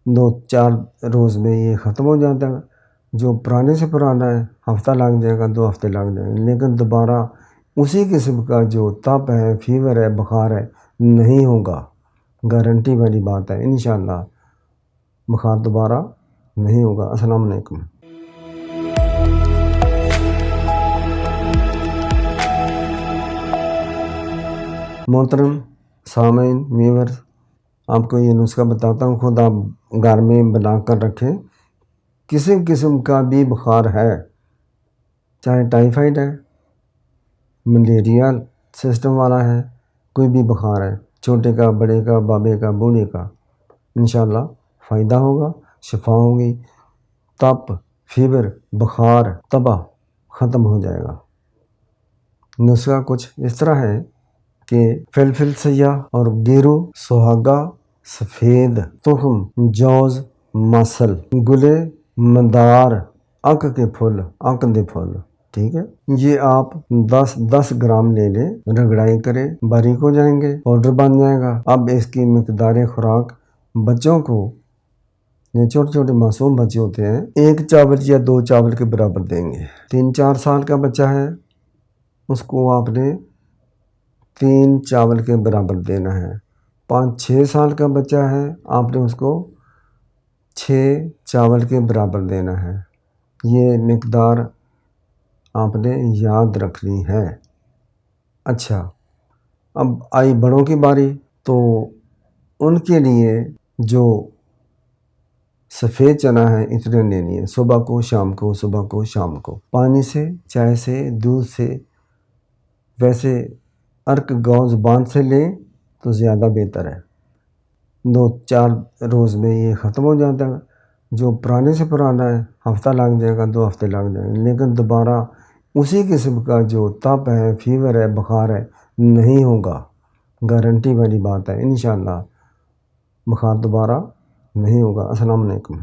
2-4 روز میں یہ ختم ہو جاتا ہے۔ جو پرانے سے پرانا ہے ہفتہ لگ جائے گا، 2 ہفتے لگ جائیں گے، لیکن دوبارہ اسی قسم کا جو تپ ہے، فیور ہے، بخار ہے، نہیں ہوگا۔ گارنٹی والی بات ہے، انشاءاللہ بخار دوبارہ نہیں ہوگا۔ السلام علیکم۔ محترم سامعین، ویورز، آپ کو یہ نسخہ بتاتا ہوں، خود آپ گھر میں بنا کر رکھیں۔ کسی قسم کا بھی بخار ہے، چاہے ٹائیفائڈ ہے، ملیریا سسٹم والا ہے، کوئی بھی بخار ہے، چھوٹے کا، بڑے کا، بابے کا، بوڑھے کا، انشاءاللہ فائدہ ہوگا، شفا ہوگی، تپ، فیور، بخار، تباہ ختم ہو جائے گا۔ نسخہ کچھ اس طرح ہے کہ فلفل سیاہ اور گیرو، سہاگا، سفید تخم، جوز، مسل، گلے، مدار، اک کے پھول، اک دے پھول، ٹھیک ہے۔ یہ آپ 10 گرام لے لیں، رگڑائی کریں، باریک ہو جائیں گے، پاؤڈر بن جائے گا۔ اب اس کی مقدار خوراک بچوں کو، یہ چھوٹے چھوٹے معصوم بچے ہوتے ہیں، 1 چاول یا 2 چاول کے برابر دیں گے۔ 3-4 سال کا بچہ ہے، اس کو آپ نے 3 چاول کے برابر دینا ہے۔ 5-6 سال کا بچہ ہے، آپ نے اس کو 6 چاول کے برابر دینا ہے۔ یہ مقدار آپ نے یاد رکھنی ہے۔ اچھا، اب آئی بڑوں کی باری، تو ان کے لیے جو سفید چنا ہے اتنے لینی ہے، صبح کو شام کو، صبح کو شام کو، پانی سے، چائے سے، دودھ سے، ویسے ارک گاؤں زبان سے لیں تو زیادہ بہتر ہے۔ 2-4 روز میں یہ ختم ہو جاتا ہے۔ جو پرانے سے پرانا ہے ہفتہ لگ جائے گا، 2 ہفتے لگ جائیں گے، لیکن دوبارہ اسی قسم کا جو تپ ہے، فیور ہے، بخار ہے، نہیں ہوگا۔ گارنٹی والی بات ہے، انشاءاللہ بخار دوبارہ نہیں ہوگا۔ السلام علیکم۔